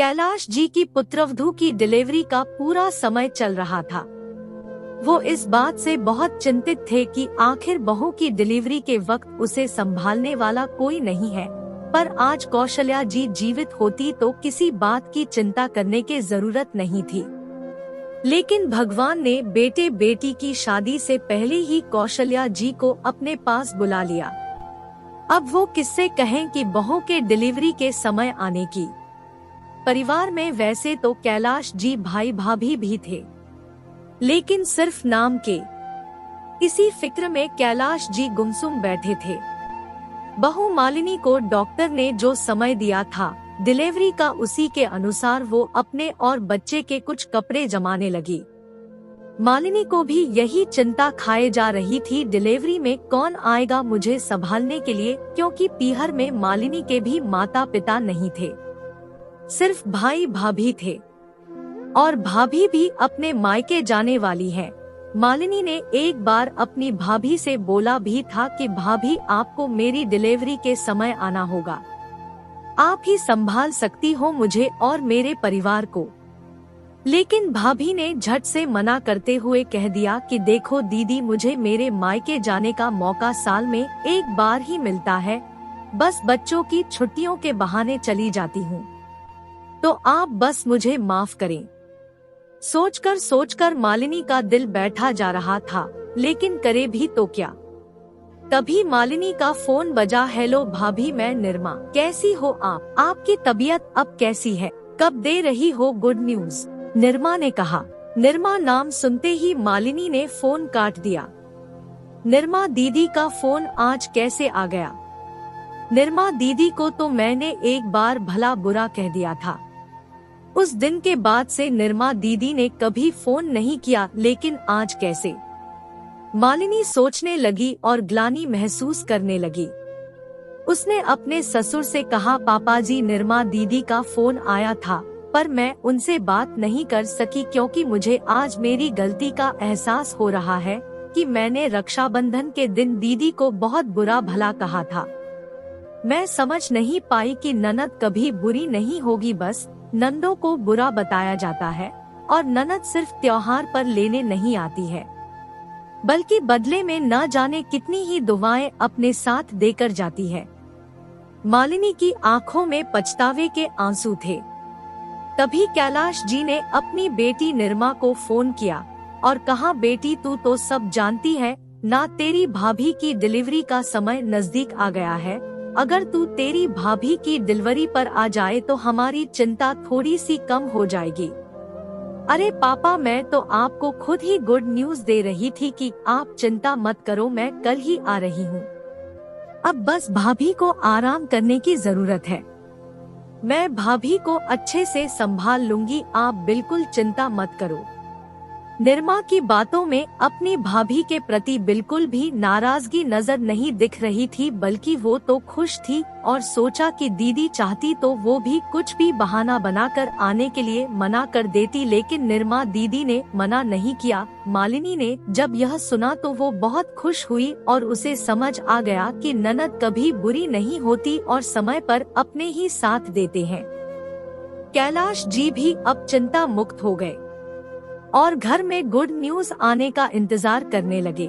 कैलाश जी की पुत्रवधू की डिलीवरी का पूरा समय चल रहा था। वो इस बात से बहुत चिंतित थे कि आखिर बहू की डिलीवरी के वक्त उसे संभालने वाला कोई नहीं है, पर आज कौशल्या जी जीवित होती तो किसी बात की चिंता करने की जरूरत नहीं थी। लेकिन भगवान ने बेटे बेटी की शादी से पहले ही कौशल्या जी को अपने पास बुला लिया। अब वो किससे कहें कि बहू के डिलीवरी के समय आने की। परिवार में वैसे तो कैलाश जी भाई भाभी भी थे, लेकिन सिर्फ नाम के। इसी फिक्र में कैलाश जी गुमसुम बैठे थे। बहू मालिनी को डॉक्टर ने जो समय दिया था डिलीवरी का, उसी के अनुसार वो अपने और बच्चे के कुछ कपड़े जमाने लगी। मालिनी को भी यही चिंता खाए जा रही थी, डिलीवरी में कौन आएगा मुझे संभालने के लिए, क्योंकि पीहर में मालिनी के भी माता पिता नहीं थे, सिर्फ भाई भाभी थे, और भाभी भी अपने मायके जाने वाली है। मालिनी ने एक बार अपनी भाभी से बोला भी था कि भाभी आपको मेरी डिलीवरी के समय आना होगा, आप ही संभाल सकती हो मुझे और मेरे परिवार को। लेकिन भाभी ने झट से मना करते हुए कह दिया कि देखो दीदी, मुझे मेरे मायके जाने का मौका साल में एक बार ही मिलता है, बस बच्चों की छुट्टियों के बहाने चली जाती हूँ, तो आप बस मुझे माफ करें। सोचकर मालिनी का दिल बैठा जा रहा था, लेकिन करे भी तो क्या। तभी मालिनी का फोन बजा। हेलो भाभी, मैं निर्मा, कैसी हो आप? आपकी तबीयत अब कैसी है? कब दे रही हो गुड न्यूज? निर्मा ने कहा। निर्मा नाम सुनते ही मालिनी ने फोन काट दिया। निर्मा दीदी का फोन आज कैसे आ गया? निर्मा दीदी को तो मैंने एक बार भला बुरा कह दिया था। उस दिन के बाद से निर्मा दीदी ने कभी फोन नहीं किया, लेकिन आज कैसे? मालिनी सोचने लगी और ग्लानि महसूस करने लगी। उसने अपने ससुर से कहा, पापाजी निर्मा दीदी का फोन आया था, पर मैं उनसे बात नहीं कर सकी क्योंकि मुझे आज मेरी गलती का एहसास हो रहा है कि मैंने रक्षाबंधन के दिन दीदी को बहुत बुरा भला कहा था। मैं समझ नहीं पाई कि ननद कभी बुरी नहीं होगी, बस नंदों को बुरा बताया जाता है, और ननद सिर्फ त्योहार पर लेने नहीं आती है, बल्कि बदले में न जाने कितनी ही दुआएं अपने साथ देकर जाती है। मालिनी की आंखों में पछतावे के आंसू थे। तभी कैलाश जी ने अपनी बेटी निर्मा को फोन किया और कहा, बेटी तू तो सब जानती है ना, तेरी भाभी की डिलीवरी का समय नजदीक आ गया है। अगर तू तेरी भाभी की डिलीवरी पर आ जाए तो हमारी चिंता थोड़ी सी कम हो जाएगी। अरे पापा, मैं तो आपको खुद ही गुड न्यूज दे रही थी कि आप चिंता मत करो, मैं कल ही आ रही हूँ। अब बस भाभी को आराम करने की जरूरत है। मैं भाभी को अच्छे से संभाल लूंगी, आप बिल्कुल चिंता मत करो। निर्मा की बातों में अपनी भाभी के प्रति बिल्कुल भी नाराजगी नजर नहीं दिख रही थी, बल्कि वो तो खुश थी और सोचा कि दीदी चाहती तो वो भी कुछ भी बहाना बनाकर आने के लिए मना कर देती, लेकिन निर्मा दीदी ने मना नहीं किया। मालिनी ने जब यह सुना तो वो बहुत खुश हुई और उसे समझ आ गया कि ननद कभी बुरी नहीं होती और समय पर अपने ही साथ देते हैं। कैलाश जी भी अब चिंता मुक्त हो गए और घर में गुड न्यूज आने का इंतजार करने लगे।